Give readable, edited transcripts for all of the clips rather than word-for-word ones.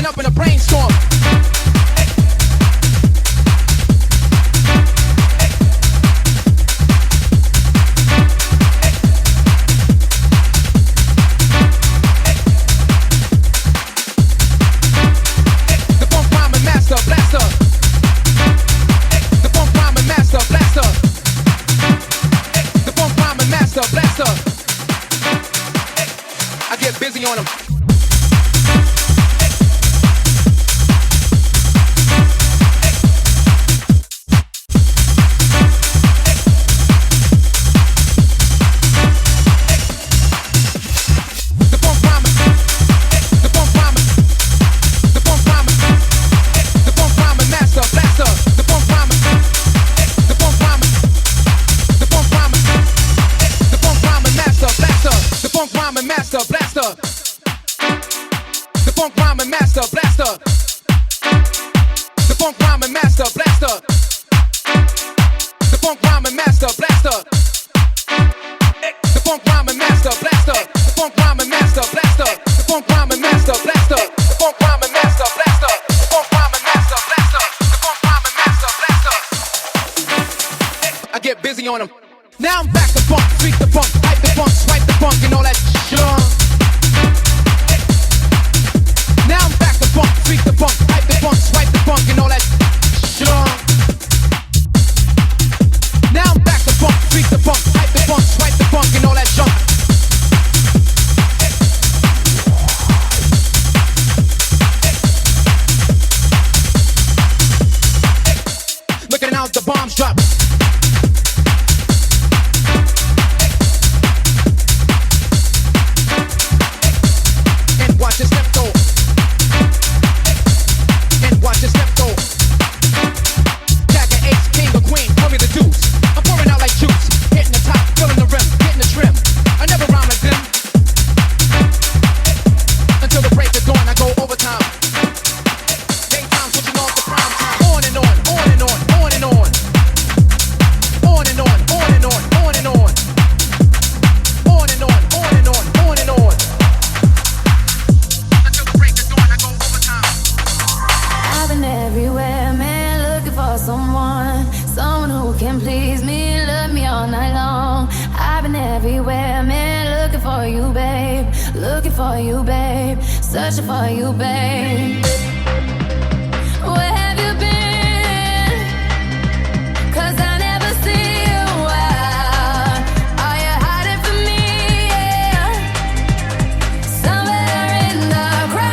waking up in a brainstorm. The funk rhyming master blaster. The funk rhyming master blaster. The funk rhyming master blaster. I get busy on them. On them. Now I'm back to funk, freak the funk, hype the funk, swipe the funk, and all that junk. Now I'm back to funk, freak the funk, hype the funk, swipe the funk, and all that junk. Now I'm back to funk, freak the funk, hype the funk, swipe the funk, and all that junk. Looking out, the bombs drop. Searching for you, babe. Where have you been? 'Cause I never see you out. Are you hiding from me? Yeah. Somewhere in the crowd.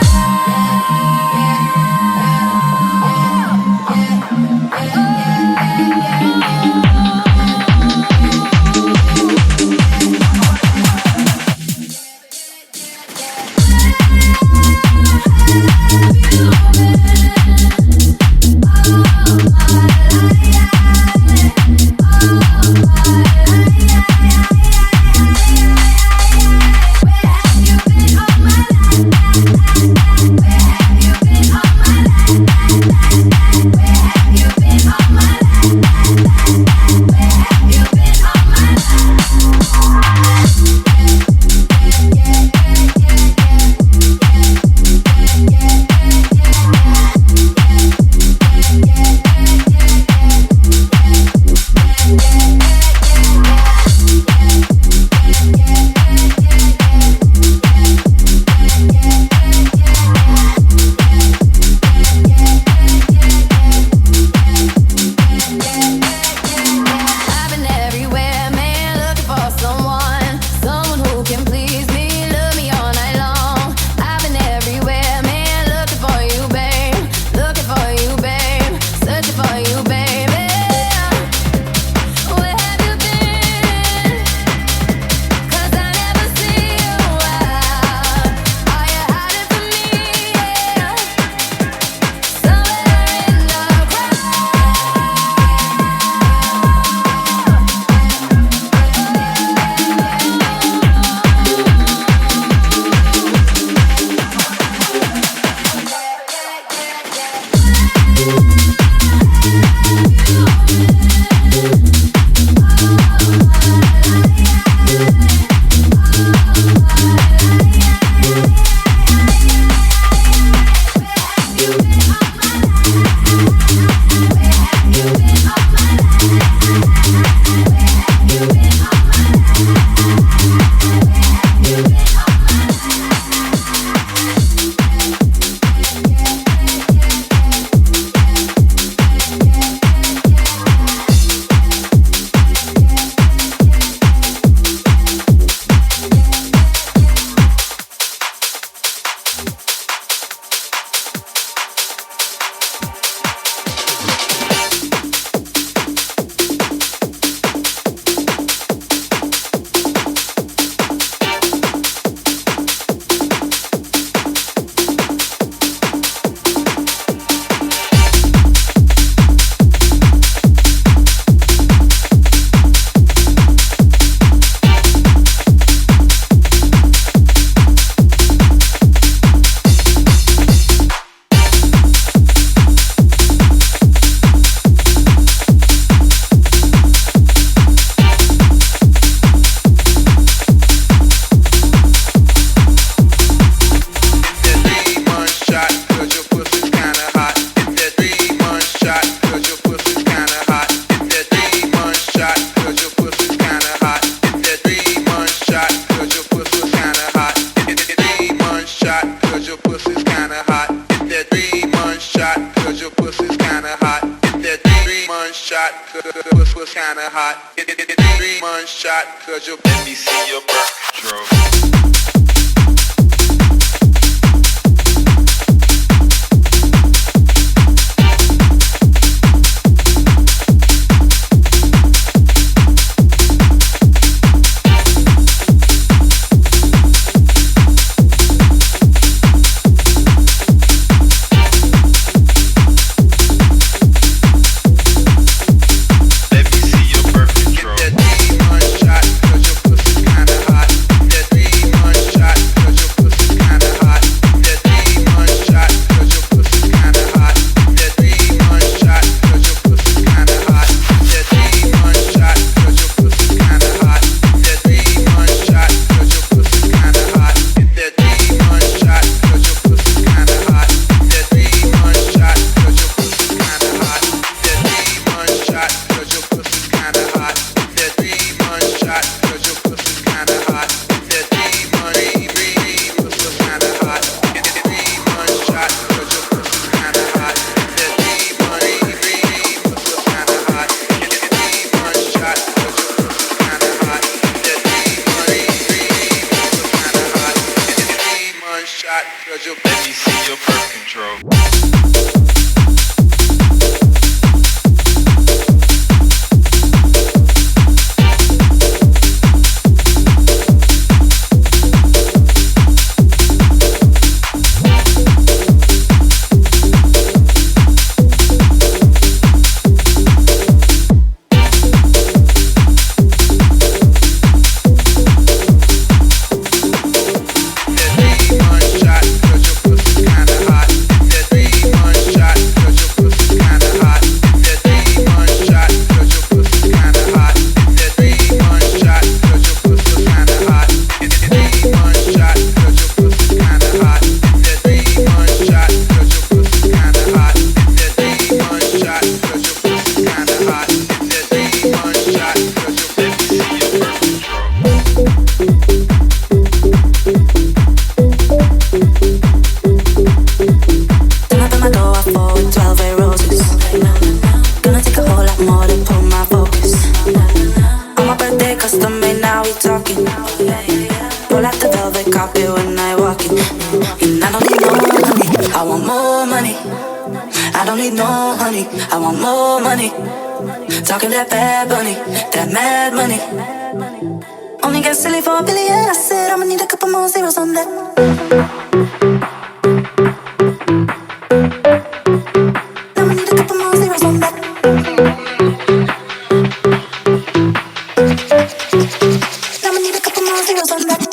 shot, cause was kinda hot. 3-month shot, cause you let me see your birth control. Talking that bad bunny, that mad money. Only get silly for $1 billion. I said I'ma need a couple more zeros on that. I'ma need a couple more zeros on that. I'ma need a couple more zeros on that.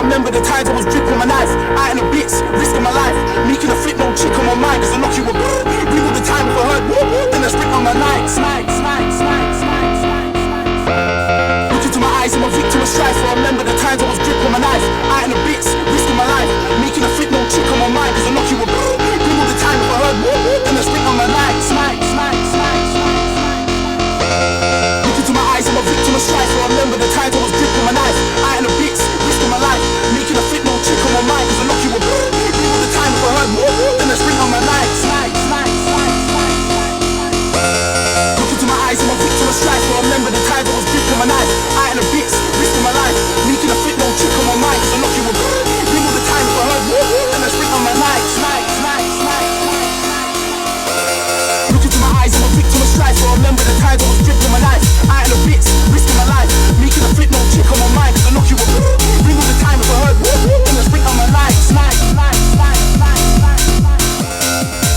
remember the times I was dripping my knife, out in the bits, risking my life, making a flip, no chick on my mind, cause I knock you a ring all the time if I heard then I sprint on my nights. Look into my eyes, I'm a victim of strife. I remember the times I was gripping my knife, out in the bits, risking my life, making a flip, no chick on my mind, cause I knock you a ring all the time if I heard then I sprint on my nights. Look into my eyes, I'm a victim of strife. I remember the times I was gripping my knife, out in the bits, risking my life, making a flip, no chick on my mind, cause I knock you a ring all the time if I heard then I sprint on my nights. Look into my eyes, I'm a victim of strife. I remember the times I was gripping my knife, out in the bits, risking my life, making a flip, no chick on my mind, cause I knock you a ring all the time if I heard then I sprint on my nights. Look into my eyes, I'm a victim of strife. I remember the times I was gripping my knife, out in the bits, risking my life, making a flip, no chick on my mind, cause I knock you a ring all the time if I heard then I sprint on my nights.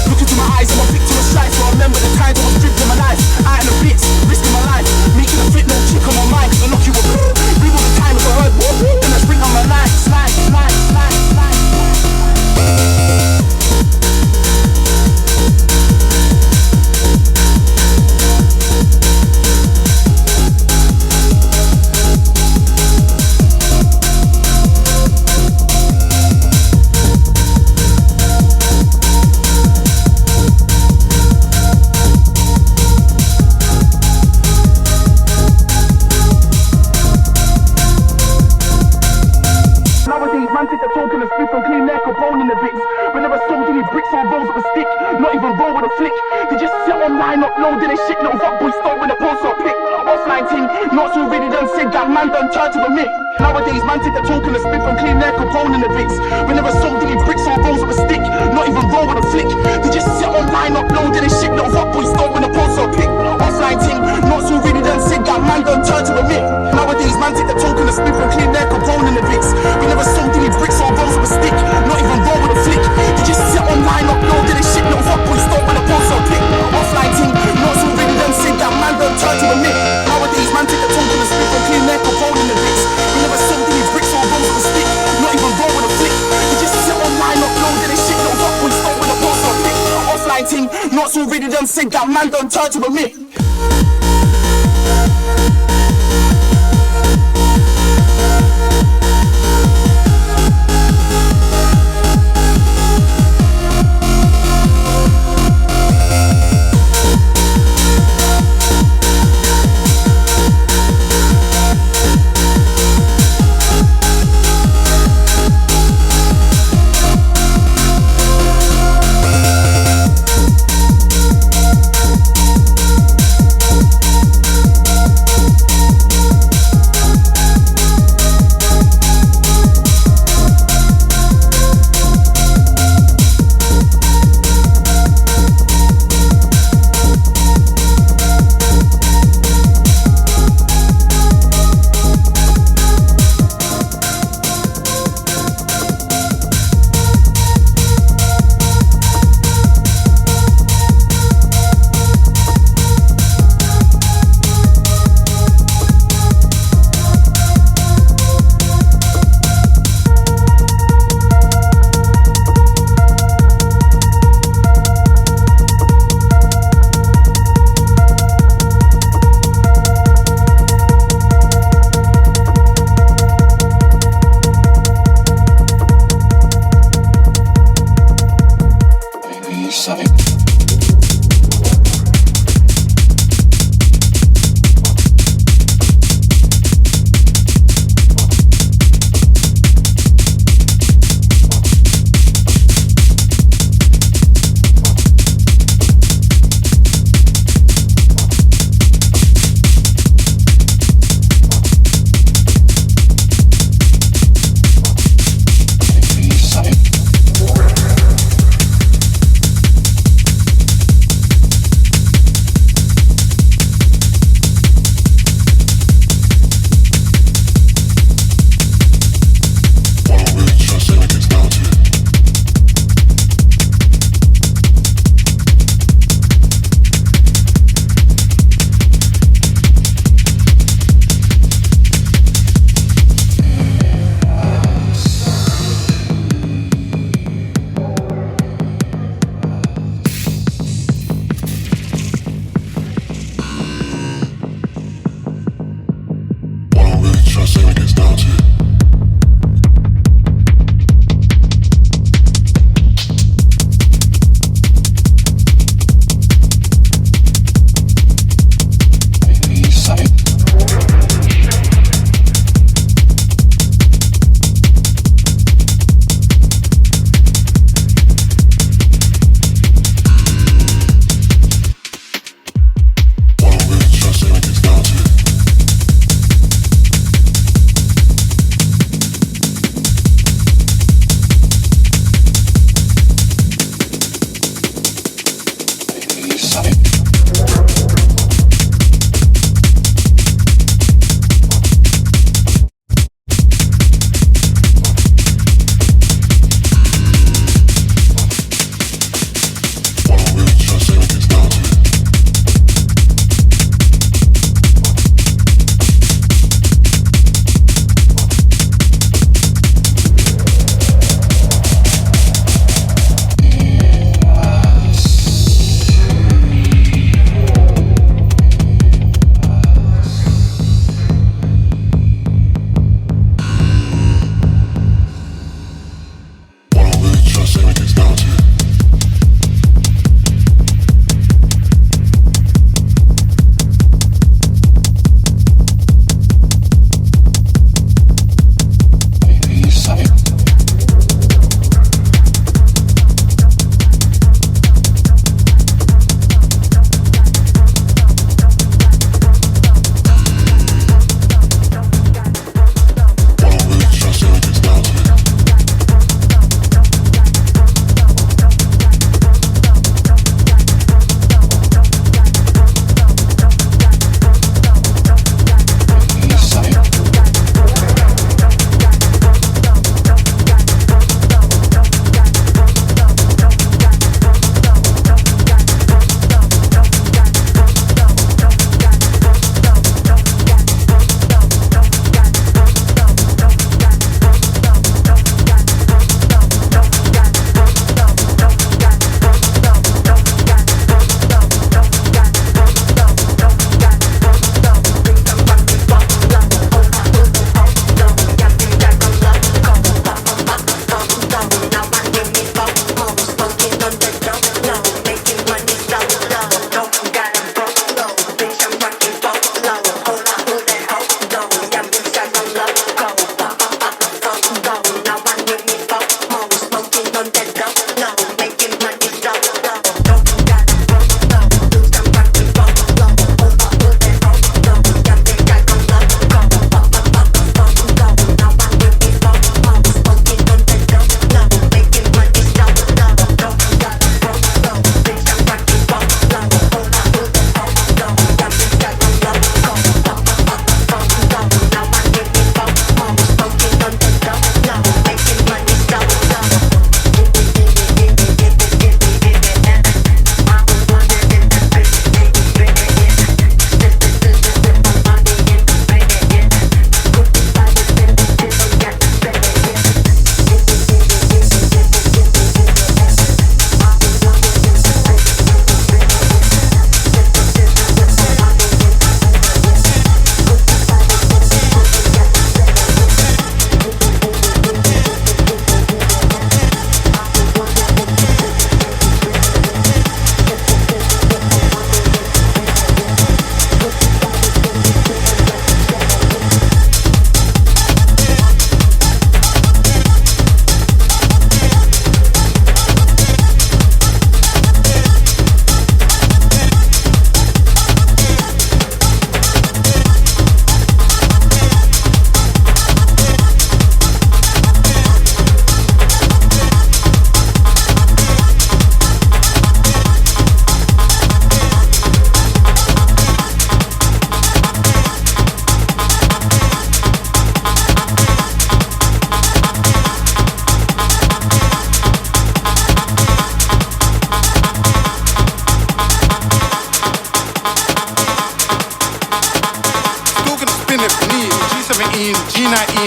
Look into my eyes, I'm a victim of strife. I remember the times I was gripping my knife, out in the bits, risking my life, making a flip, no chick on my mind, cause I knock you a ring all the time if I heard then I sprint on my nights. Man take the talk and the split and clean their capone in the bits. Whenever sold any bricks or rolls with a stick, not even roll with a flick. They just sit online uploading their shit. Little fuckboy start with a post or pick. Offline ting, not so ready done said that man done turn to a myth. Nowadays man take the talk and the split and clean their capone in the bits. Whenever sold any bricks or rolls with a stick, not even roll with a flick. They just sit online uploading their shit. Little fuckboy start with a post or pick. Offline ting, not so ready done said that man done turn to a myth. Nowadays man take the talk and the split and clean their capone in the bits. Whenever sold any bricks or rolls with a stick, not even roll with a flick. They just sit online uploading this shit. Little fuckboy start with a post or pick. Offline ting, not so ready done said that man done turn to a myth. Nowadays man take the talk and the split and clean their capone in the bits. Whenever sold any bricks or rolls with a stick, not even roll with a flick. They just sit online uploading this shit. Little fuckboy start with a post or pick. Offline ting, not so ready done said that man done turn to a myth.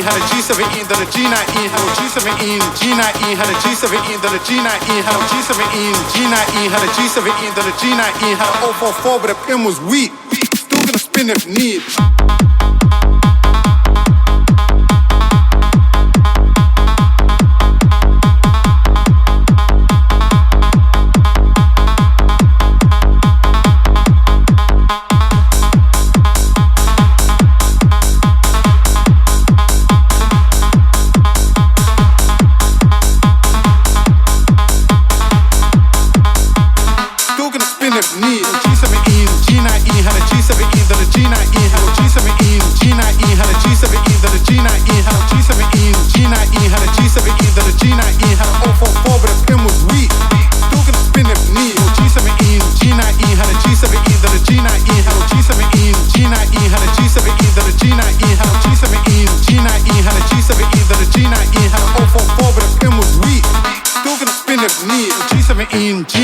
had a G7E, then a G9E, had a G7E, G9E, had a G7E, then a G9E, had a G7E, G9E, had a G7E, then a G9E, had a 044, but the pin was weak. Still gonna spin if need.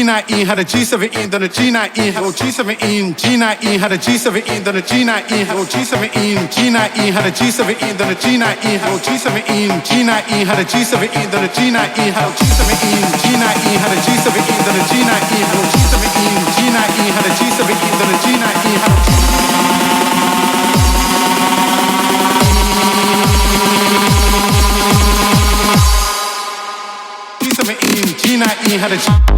G9E had a G7E, then a G9E, had a G7E, G9E, had a G7E, then a G9E, had a G7E, G9E, had a G7E, then a G9E, had a G7E, G9E, had a G7E, then a G9E, had a G7E, G9E, had a G7E, then a G9E, had a G7E, G9E, had a G7E, then a G9E, had a G9E, had a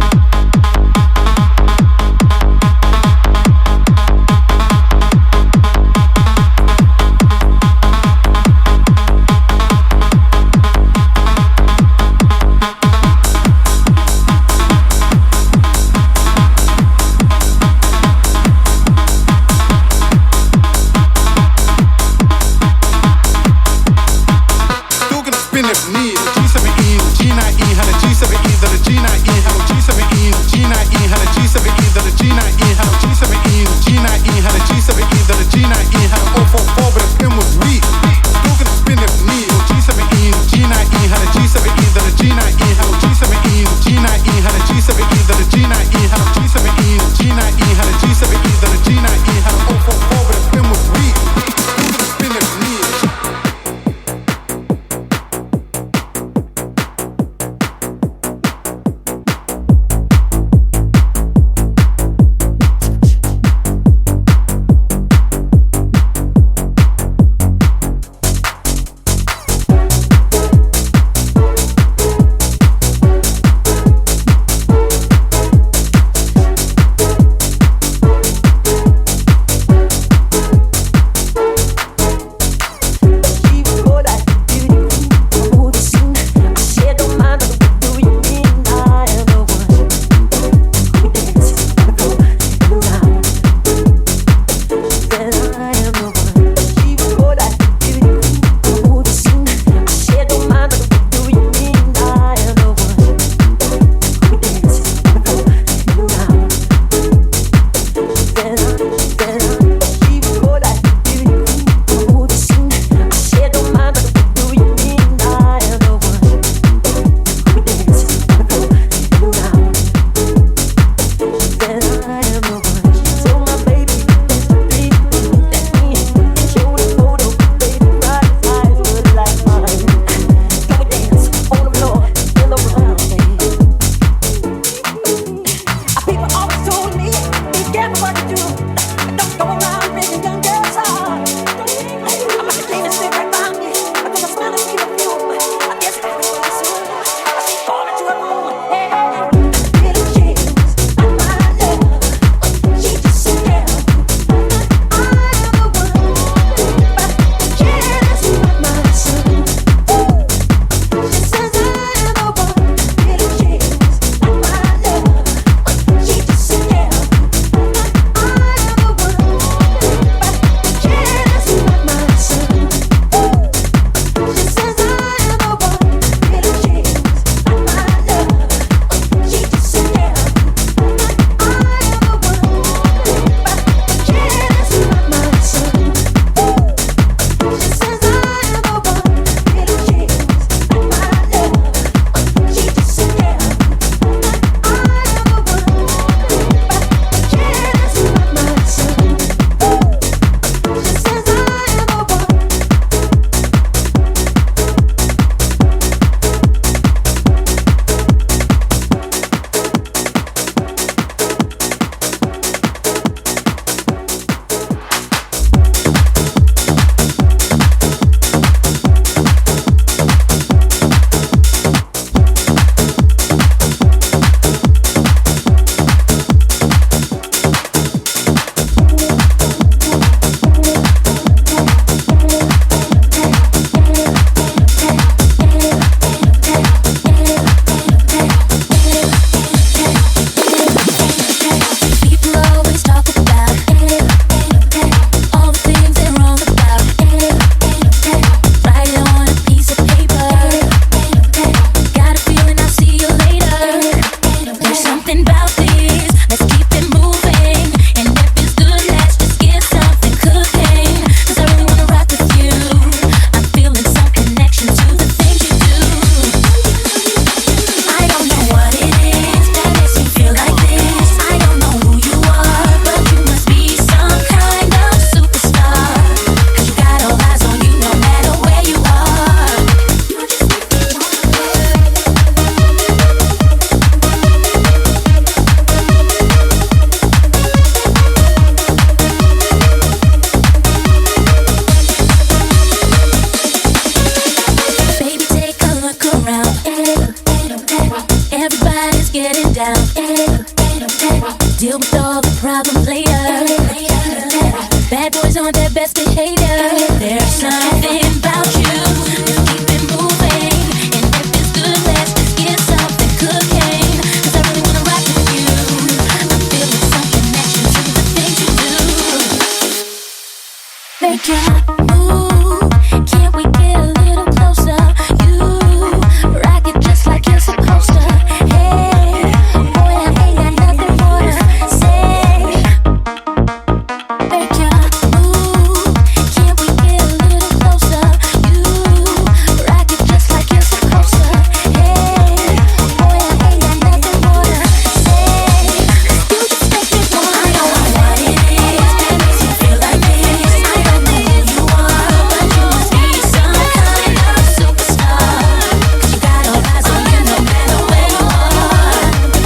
getting down. Deal with all the problems later. Bad boys on their best behavior. There's something about you. Just keep it moving. And if it's good, let's just get something cooking. 'Cause I really wanna rock with you. I'm feeling some connection to the things you do. Make your move. Can't we get a little closer? You rock it just like you're supposed to. Hey, boy, I ain't got nothing more to say. Make your move. Can't we get a little closer? You rock it just like you're supposed to. Hey, boy, I ain't got nothing more to say. You just make me want. I know what it is that makes you feel like this. I don't know who you are, but you must be some kind of superstar. 'Cause you got all eyes on you no matter where you are.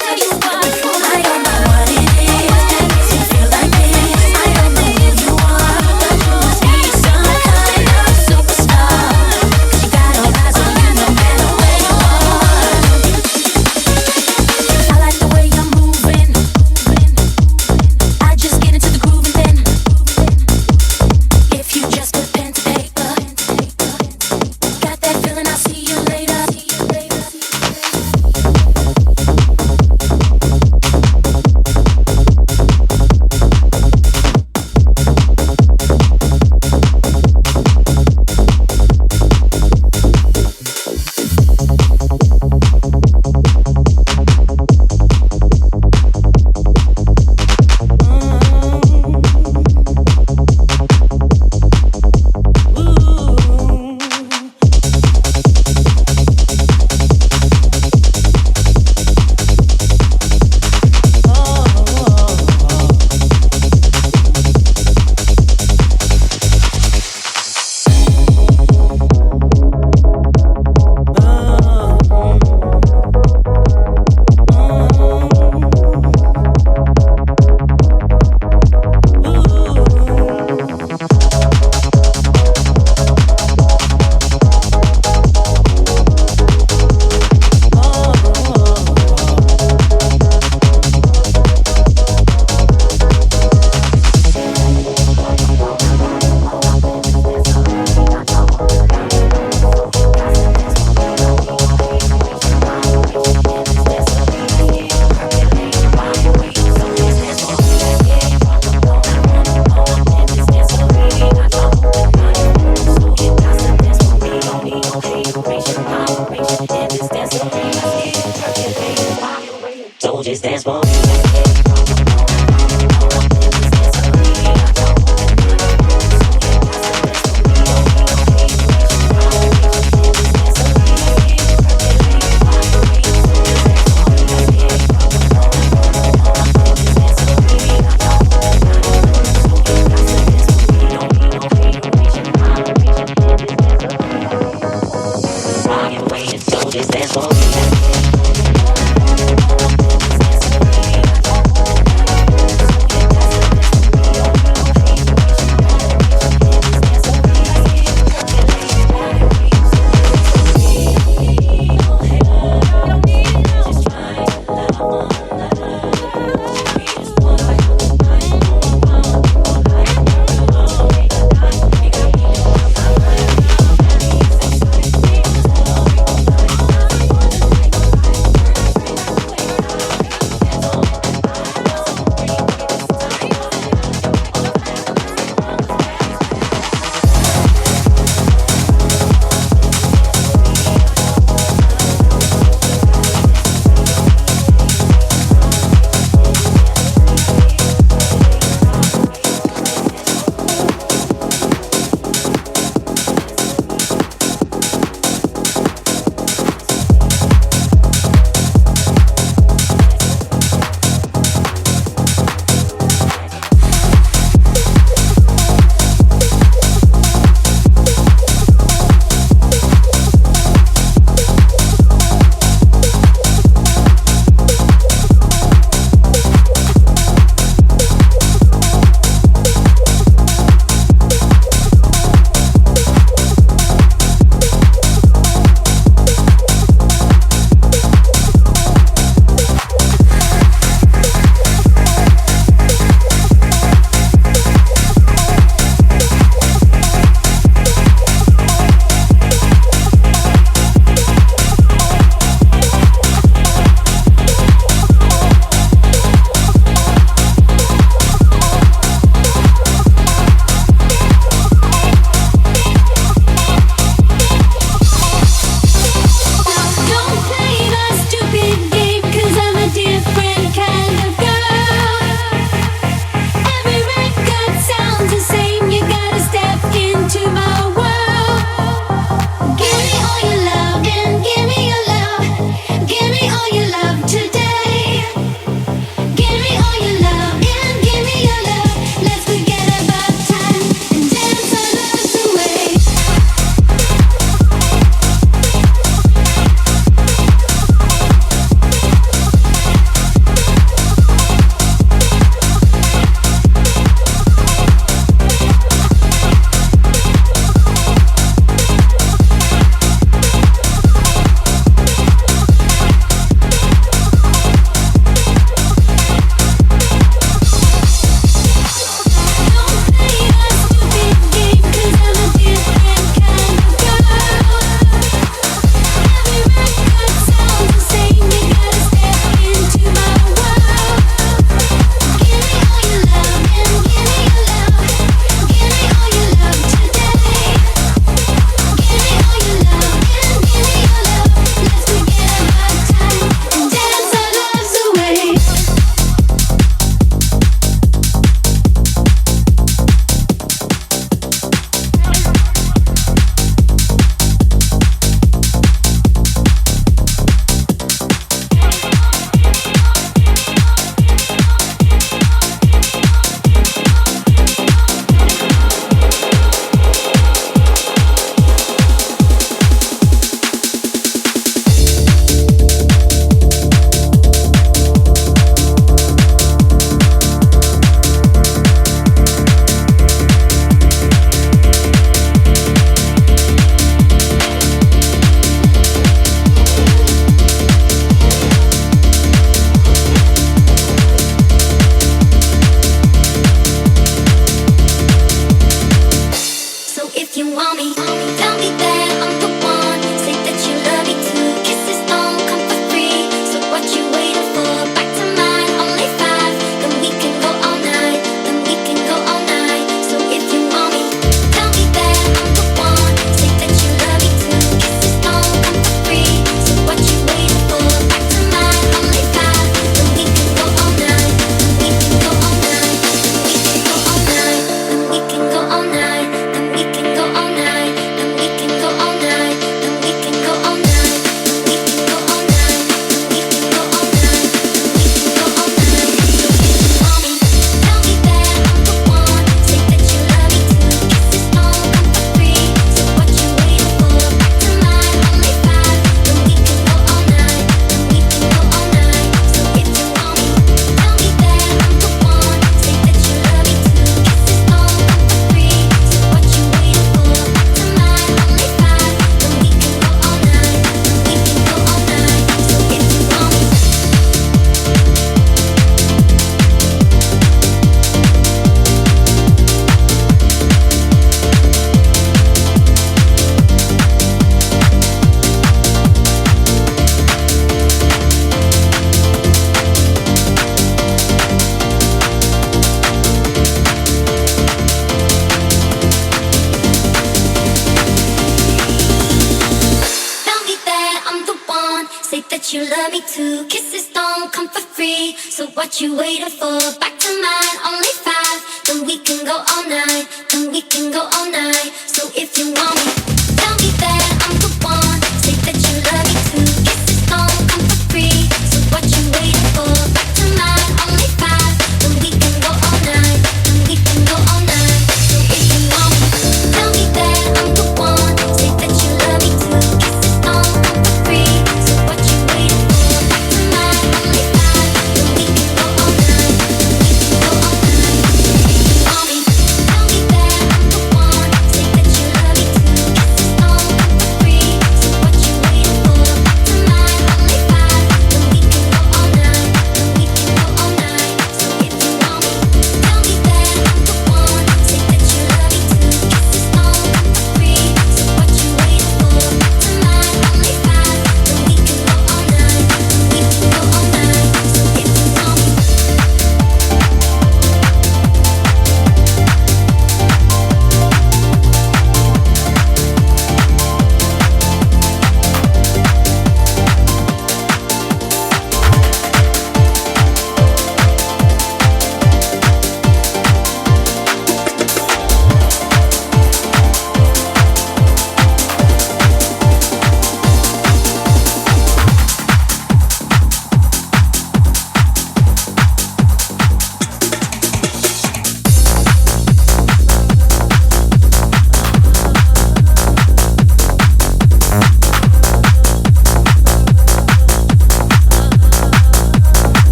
There you are. I don't know what it is that makes you feel like this. I don't know who you are, but you must be some kind of superstar. 'Cause you got all eyes on you no matter where you are. I like the way you're moving. I just get into the groove and then if you just put pen to paper, got that feeling I'll see you later. say that you love me too. Kisses don't come for free, so what you waiting for? Back to mine, only 5. Then we can go all night, then we can go all night. So if you want me, tell me that I'm the one. Say that you love me too. Kisses don't come for free, so what you waiting for? Back to mine, only 5. Then we can go all night, then we can go all night. So if you want me, tell me that I'm the one. Say that you love me too. Kisses don't come for free, so what you waiting for? Back to mine, only 5. Then we can go all night, then we can go all night. If you want me, tell me that I'm the one. Say that you love me too. Kisses don't come for free, so what you waiting for? Back to mine, only 5. Then we can go all night, then we can go all night. So if you want me, tell me that I'm the one. Say that you love me too. Kisses don't come for free, so what you waiting for? Back to mine, only 5. Then we can go all night, then we can go all night. So if you want me.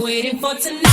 Waiting for tonight.